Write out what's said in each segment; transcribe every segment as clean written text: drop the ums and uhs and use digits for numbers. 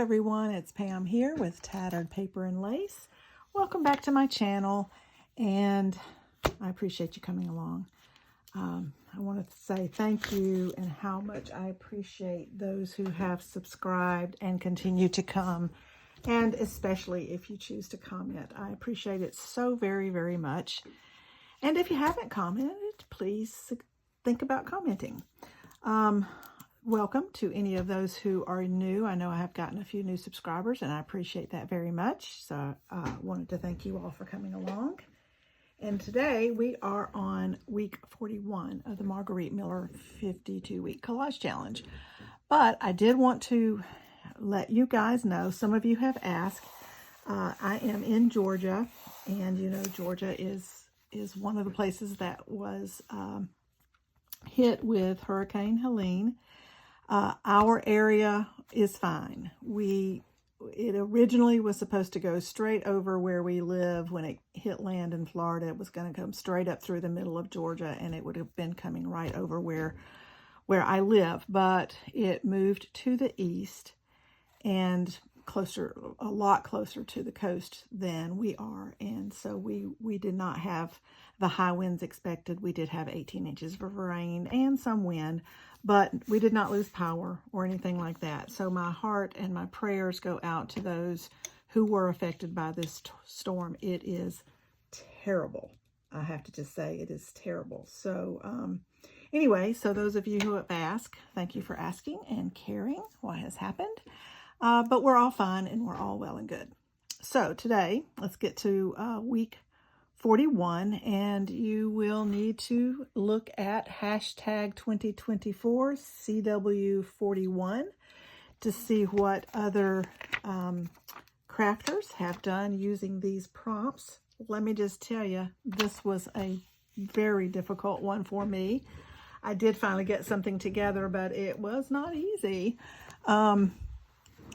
everyone, it's Pam here with Tattered Paper and Lace. Welcome back to my channel, and I appreciate you coming along. I want to say thank you and how much I appreciate those who have subscribed and continue to come, and especially if you choose to comment. I appreciate it so very, very much. And if you haven't commented, please think about commenting. Welcome to any of those who are new. I know I have gotten a few new subscribers, and I appreciate that very much. So I wanted to thank you all for coming along. And today we are on week 41 of the Margarete Miller 52-week collage challenge. But I did want to let you guys know, some of you have asked, I am in Georgia, and you know Georgia is one of the places that was hit with Hurricane Helene. Our area is fine. It originally was supposed to go straight over where we live. When it hit land in Florida, it was going to come straight up through the middle of Georgia, and it would have been coming right over where I live. But it moved to the east and a lot closer to the coast than we are. And so we did not have the high winds expected. We did have 18 inches of rain and some wind, but we did not lose power or anything like that. So my heart and my prayers go out to those who were affected by this storm. It is terrible. I have to just say it is terrible. So anyway, so those of you who have asked, thank you for asking and caring what has happened. But we're all fine and we're all well and good. So today, let's get to week 41, and you will need to look at hashtag 2024 CW41 to see what other crafters have done using these prompts. Let me just tell you, this was a very difficult one for me. I did finally get something together, but it was not easy.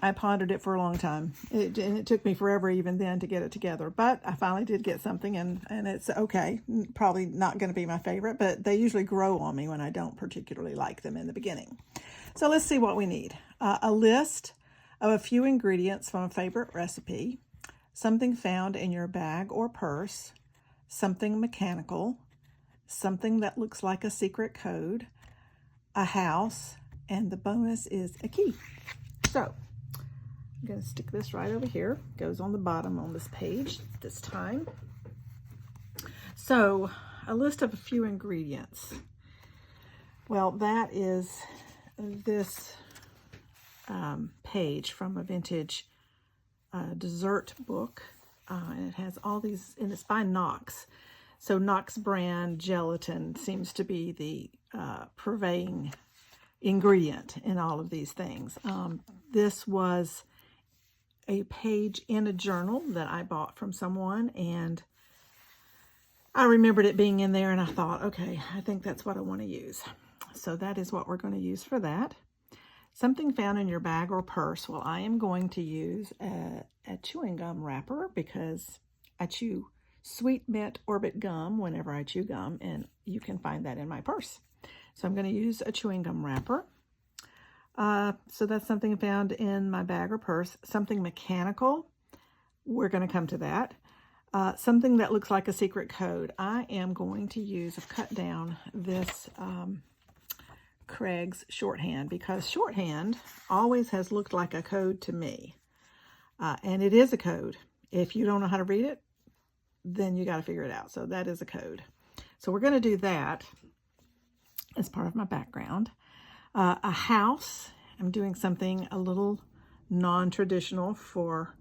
I pondered it for a long time, and it took me forever even then to get it together, but I finally did get something, and it's okay. Probably not going to be my favorite, but they usually grow on me when I don't particularly like them in the beginning. So let's see what we need. A list of a few ingredients from a favorite recipe, something found in your bag or purse, something mechanical, something that looks like a secret code, a house, and the bonus is a key. So I'm going to stick this right over here. Goes on the bottom on this page this time. So a list of a few ingredients. Well, that is this page from a vintage dessert book. And it has all these, and it's by Knox. So Knox brand gelatin seems to be the purveying ingredient in all of these things. This was a page in a journal that I bought from someone, and I remembered it being in there, and I thought, okay, I think that's what I want to use. So that is what we're going to use for that. Something found in your bag or purse. Well, I am going to use a chewing gum wrapper because I chew sweet mint orbit gum whenever I chew gum, and you can find that in my purse. So I'm going to use a chewing gum wrapper. So that's something found in my bag or purse. Something mechanical, we're going to come to that. Something that looks like a secret code. I am going to use, I've cut down this Craig's shorthand, because shorthand always has looked like a code to me. And it is a code. If you don't know how to read it, then you got to figure it out. So that is a code. So we're going to do that as part of my background. A house. I'm doing something a little non-traditional for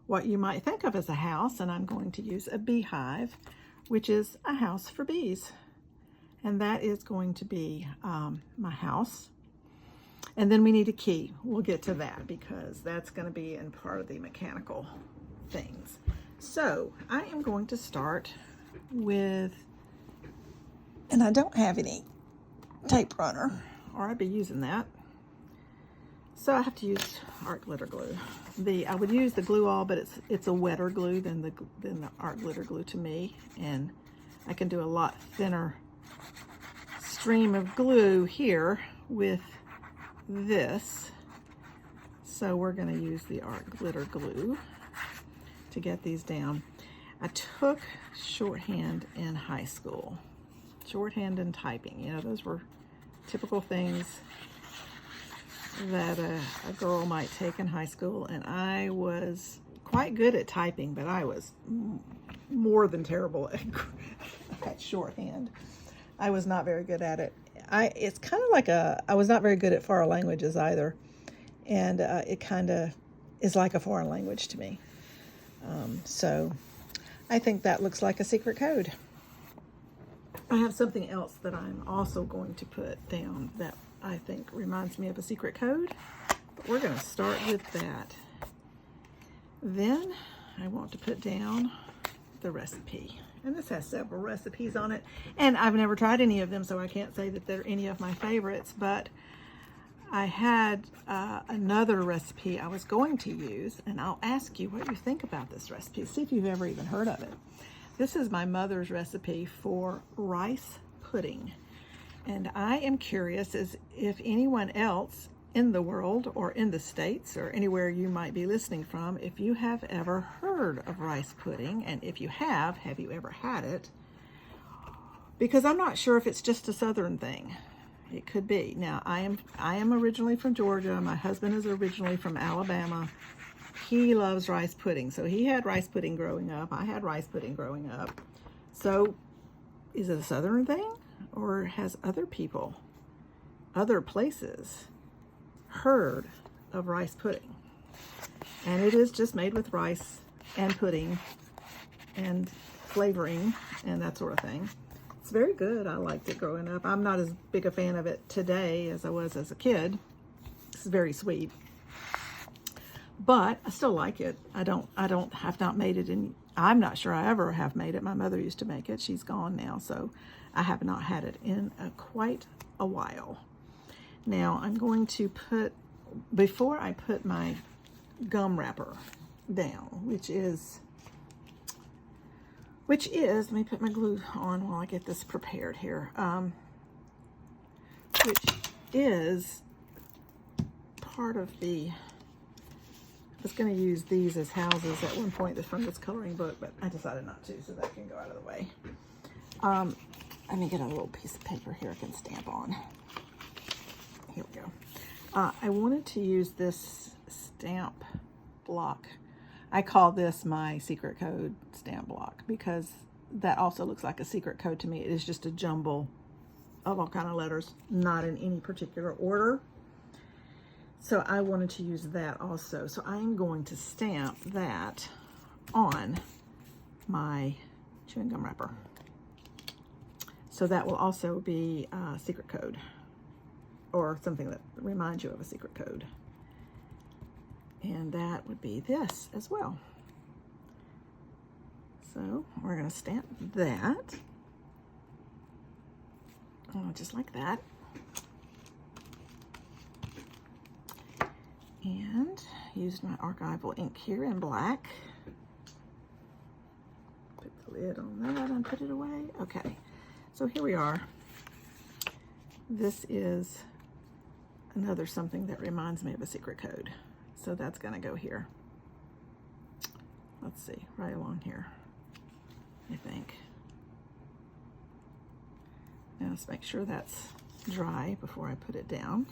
what you might think of as a house, and I'm going to use a beehive, which is a house for bees. And that is going to be my house. And then we need a key. We'll get to that because that's going to be in part of the mechanical things. So I am going to start with, and I don't have any tape runner, or I'd be using that. So I have to use art glitter glue. I would use the glue all, but it's a wetter glue than the art glitter glue to me, and I can do a lot thinner stream of glue here with this. So we're going to use the art glitter glue to get these down. I took shorthand in high school. Shorthand and typing, you know, those were typical things that a girl might take in high school, and I was quite good at typing, but I was more than terrible at shorthand. I was not very good at it. It's kind of like I was not very good at foreign languages either, and it kind of is like a foreign language to me. So I think that looks like a secret code. I have something else that I'm also going to put down that I think reminds me of a secret code, but we're going to start with that. Then I want to put down the recipe, and this has several recipes on it, and I've never tried any of them, so I can't say that they're any of my favorites, but I had another recipe I was going to use, and I'll ask you what you think about this recipe. See if you've ever even heard of it. This is my mother's recipe for rice pudding. And I am curious as if anyone else in the world or in the States or anywhere you might be listening from, if you have ever heard of rice pudding, and if you have you ever had it? Because I'm not sure if it's just a Southern thing. It could be. Now, I am originally from Georgia. My husband is originally from Alabama. He loves rice pudding. So he had rice pudding growing up. I had rice pudding growing up. So is it a Southern thing? Or has other people, other places, heard of rice pudding? And it is just made with rice and pudding and flavoring and that sort of thing. It's very good. I liked it growing up. I'm not as big a fan of it today as I was as a kid. It's very sweet. But I still like it. Have not made it in, I'm not sure I ever have made it. My mother used to make it. She's gone now, so I have not had it in quite a while. Now I'm going to put, before I put my gum wrapper down, which is, let me put my glue on while I get this prepared here, which is part of the, I was going to use these as houses at one point from this coloring book, but I decided not to, so that can go out of the way. Let me get a little piece of paper here I can stamp on. Here we go. I wanted to use this stamp block. I call this my secret code stamp block because that also looks like a secret code to me. It is just a jumble of all kind of letters, not in any particular order. So I wanted to use that also. So I'm going to stamp that on my chewing gum wrapper. So that will also be a secret code or something that reminds you of a secret code. And that would be this as well. So we're going to stamp that. Just like that. And used my archival ink here in black. Put the lid on that and put it away. Okay, so here we are. This is another something that reminds me of a secret code. So that's going to go here. Let's see, right along here, I think. Now let's make sure that's dry before I put it down.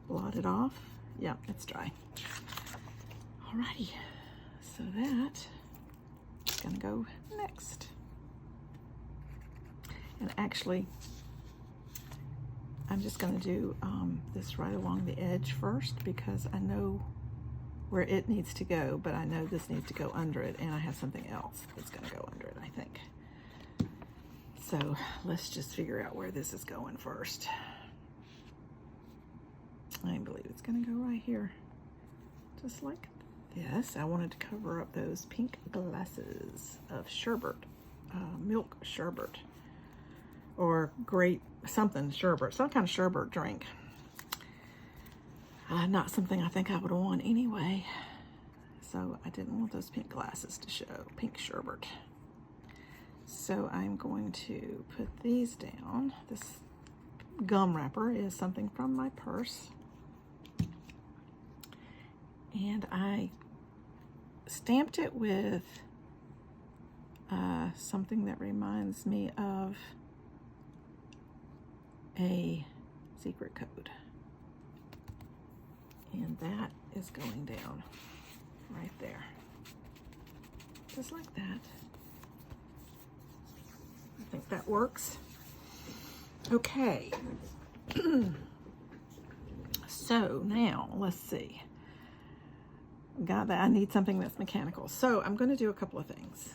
Blot it off. Yep, it's dry. Alrighty, so that is going to go next. And actually, I'm just going to do this right along the edge first because I know where it needs to go, but I know this needs to go under it, and I have something else that's going to go under it, I think. So let's just figure out where this is going first. I believe it's going to go right here, just like this. I wanted to cover up those pink glasses of sherbet, milk sherbet, or grape something sherbet, some kind of sherbet drink. Not something I think I would want anyway. So I didn't want those pink glasses to show, pink sherbet. So I'm going to put these down. This gum wrapper is something from my purse. And I stamped it with something that reminds me of a secret code. And that is going down right there. Just like that. I think that works. Okay. So now let's see. Got that. I need something that's mechanical. So I'm going to do a couple of things.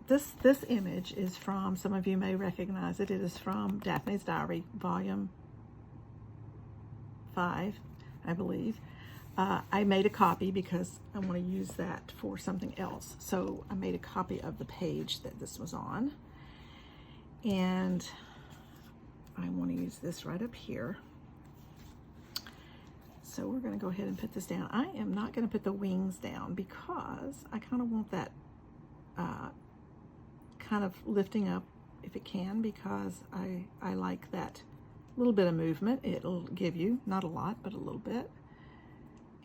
This image is from, some of you may recognize it. It is from Daphne's Diary, volume 5, I believe. I made a copy because I want to use that for something else. So I made a copy of the page that this was on. And I want to use this right up here. So we're going to go ahead and put this down. I am not going to put the wings down because I kind of want that kind of lifting up if it can, because I like that little bit of movement it'll give you. Not a lot, but a little bit.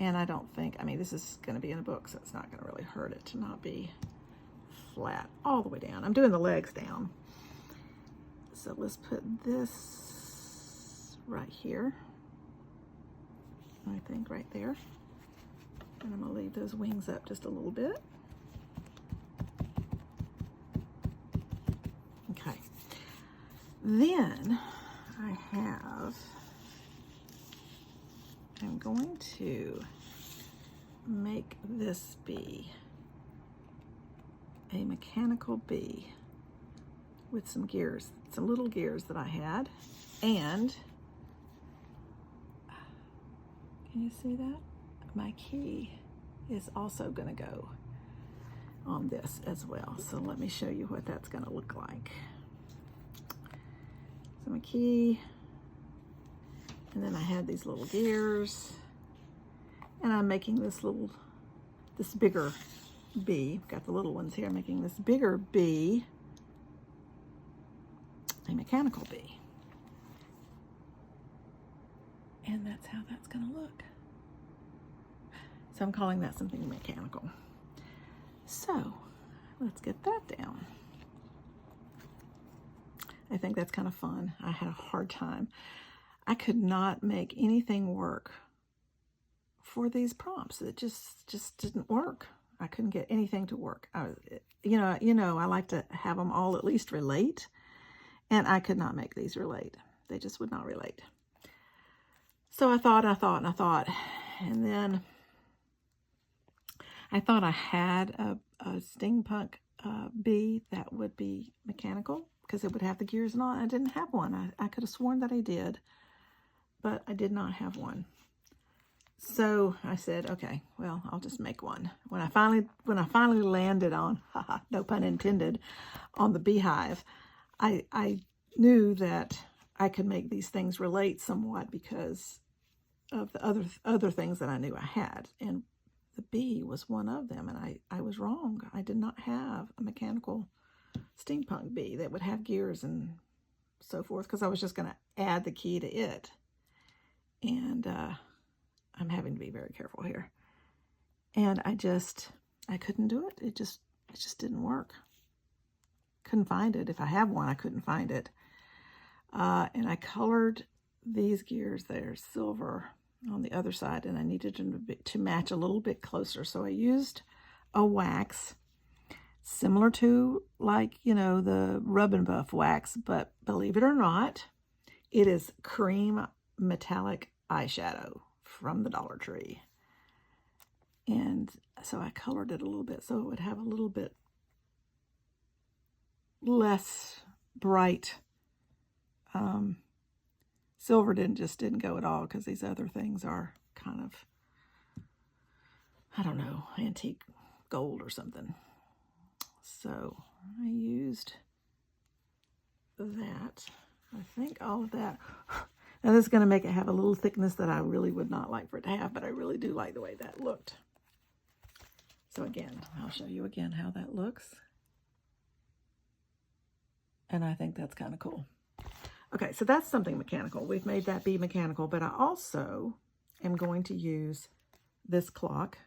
And I don't think, I mean, this is going to be in a book, so it's not going to really hurt it to not be flat all the way down. I'm doing the legs down. So let's put this right here. I think right there. And I'm going to leave those wings up just a little bit. Okay. Then I'm going to make this bee a mechanical bee with some gears, some little gears that I had. And can you see that? My key is also going to go on this as well. So let me show you what that's going to look like. So my key, and then I had these little gears, and I'm making this bigger bee. Got the little ones here, making this bigger bee a mechanical bee. And that's how that's going to look. So I'm calling that something mechanical. So let's get that down. I think that's kind of fun. I had a hard time. I could not make anything work for these prompts. It just didn't work. I couldn't get anything to work. You know, I like to have them all at least relate, and I could not make these relate. They just would not relate. So I thought, and then I thought I had a steampunk bee that would be mechanical because it would have the gears and all. I didn't have one. I could have sworn that I did, but I did not have one. So I said, okay, well, I'll just make one. When I finally landed on, no pun intended, on the beehive, I knew that I could make these things relate somewhat because of the other things that I knew I had, and the bee was one of them. And I was wrong. I did not have a mechanical steampunk bee that would have gears and so forth, because I was just going to add the key to it. And I'm having to be very careful here. And I couldn't do it. It just didn't work. Couldn't find it. If I have one, I couldn't find it. And I colored these gears there silver on the other side, and I needed them to match a little bit closer. So I used a wax similar to, like, you know, the Rub and Buff wax, but believe it or not, it is cream metallic eyeshadow from the Dollar Tree. And so I colored it a little bit so it would have a little bit less bright. Silver didn't go at all, because these other things are kind of, I don't know, antique gold or something. So I used that. I think all of that. Now this is going to make it have a little thickness that I really would not like for it to have, but I really do like the way that looked. So again, I'll show you again how that looks. And I think that's kind of cool. Okay, so that's something mechanical. We've made that be mechanical, but I also am going to use this clock,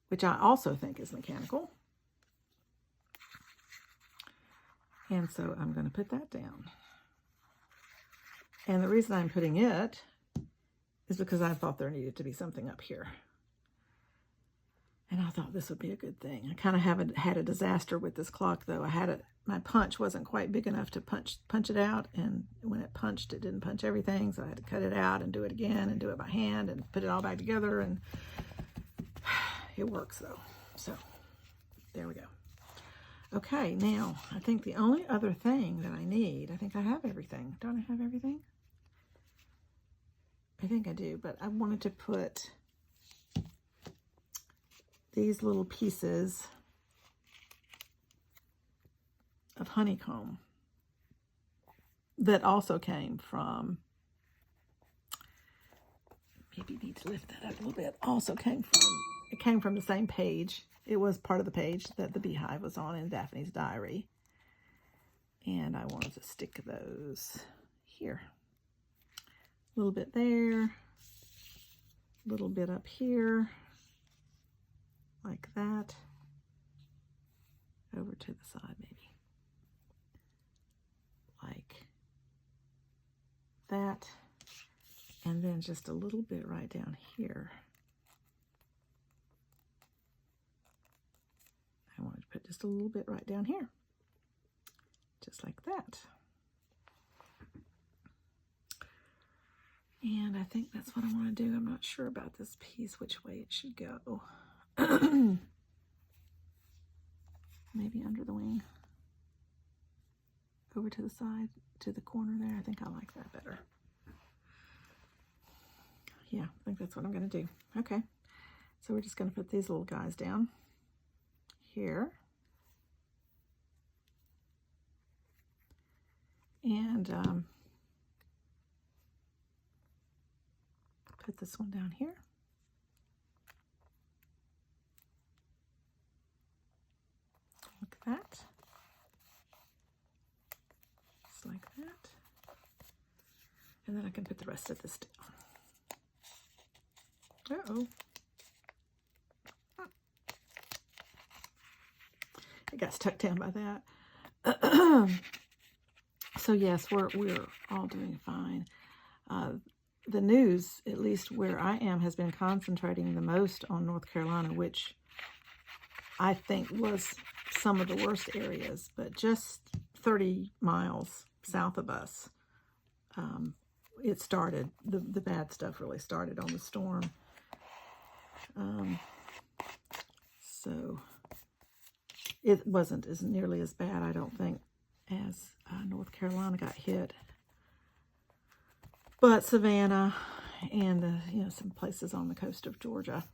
which I also think is mechanical. And so I'm going to put that down. And the reason I'm putting it is because I thought there needed to be something up here. And I thought this would be a good thing. I kind of had a disaster with this clock, though. My punch wasn't quite big enough to punch it out, and when it punched, it didn't punch everything, so I had to cut it out and do it again and do it by hand and put it all back together, and it works, though. So there we go. Okay, now I think the only other thing that I need, I think I have everything. Don't I have everything? I think I do, but I wanted to put these little pieces of honeycomb that also came from, maybe need to lift that up a little bit, it came from the same page. It was part of the page that the beehive was on in Daphne's diary. And I wanted to stick those here. A little bit there, a little bit up here, like that, over to the side maybe, like that, and then just a little bit right down here. I wanted to put just a little bit right down here, just like that. And I think that's what I want to do. I'm not sure about this piece, which way it should go. Maybe under the wing, over to the side, to the corner there. I think I like that better. Yeah, I think that's what I'm going to do. Okay, so we're just going to put these little guys down here. And put this one down here. Like that. Just like that. And then I can put the rest of this down. Uh-oh. It got stuck down by that. So yes, we're all doing fine. The news, at least where I am, has been concentrating the most on North Carolina, which I think was some of the worst areas, but just 30 miles south of us, it started, the bad stuff really started on the storm. So it wasn't as nearly as bad, I don't think, as North Carolina got hit. But Savannah and some places on the coast of Georgia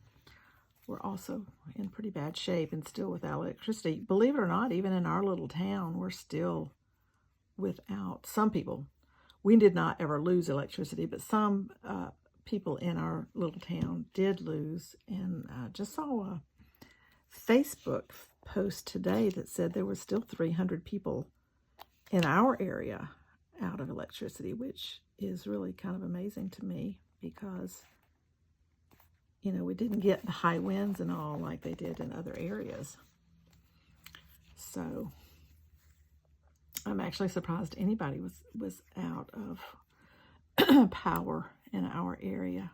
were also in pretty bad shape and still without electricity. Believe it or not, even in our little town, we're still without. Some people, we did not ever lose electricity, but some people in our little town did lose. And I just saw a Facebook post today that said there were still 300 people in our area out of electricity, which is really kind of amazing to me because, we didn't get the high winds and all like they did in other areas. So I'm actually surprised anybody was out of power in our area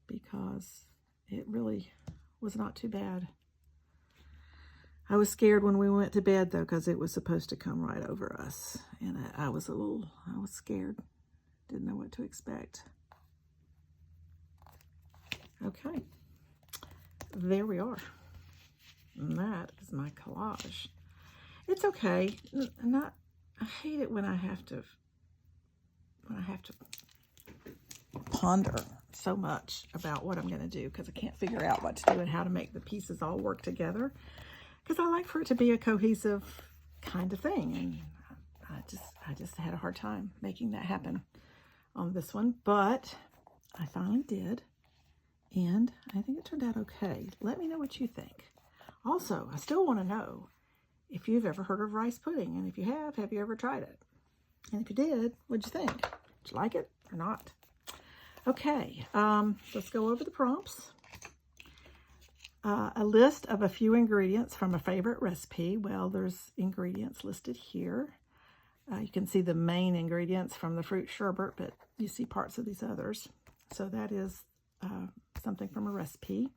because it really was not too bad. I was scared when we went to bed, though, because it was supposed to come right over us. And I was scared. Didn't know what to expect. Okay. There we are. And that is my collage. It's okay. I hate it when I have to ponder so much about what I'm going to do because I can't figure out what to do and how to make the pieces all work together. Because I like for it to be a cohesive kind of thing, and I just had a hard time making that happen on this one, but I finally did, and I think it turned out okay. Let me know what you think. Also, I still want to know if you've ever heard of rice pudding, and if you have you ever tried it? And if you did, what'd you think? Did you like it or not? Okay, let's go over the prompts. A list of a few ingredients from a favorite recipe. Well, there's ingredients listed here. You can see the main ingredients from the fruit sherbet, but you see parts of these others. So that is something from a recipe.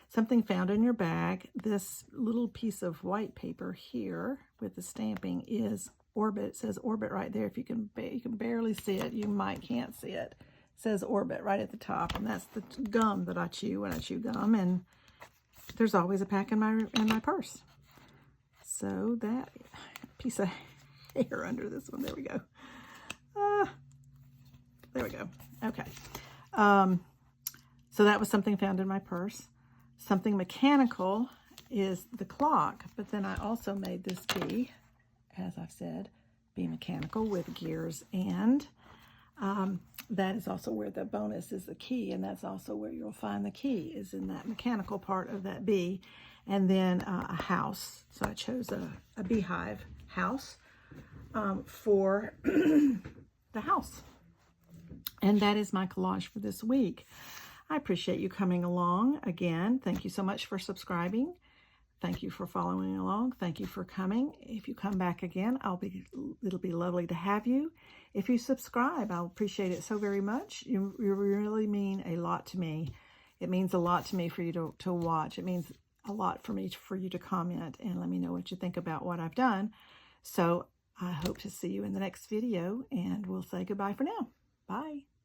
Something found in your bag. This little piece of white paper here with the stamping is Orbit. It says Orbit right there. If you can barely see it, you can't see it. It says Orbit right at the top, and that's the gum that I chew when I chew gum. And there's always a pack in my purse. So that piece of hair under this one. There we go. There we go. Okay. So that was something found in my purse. Something mechanical is the clock, but then I also made this be, as I've said, be mechanical with gears, and that is also where the bonus is the key, and that's also where you'll find the key, is in that mechanical part of that bee. And then a house. So I chose a beehive house for the house. And that is my collage for this week. I appreciate you coming along. Again, thank you so much for subscribing. Thank you for following along. Thank you for coming. If you come back again, it'll be lovely to have you. If you subscribe, I'll appreciate it so very much. You really mean a lot to me. It means a lot to me for you to watch. It means a lot for me for you to comment and let me know what you think about what I've done. So I hope to see you in the next video, and we'll say goodbye for now. Bye.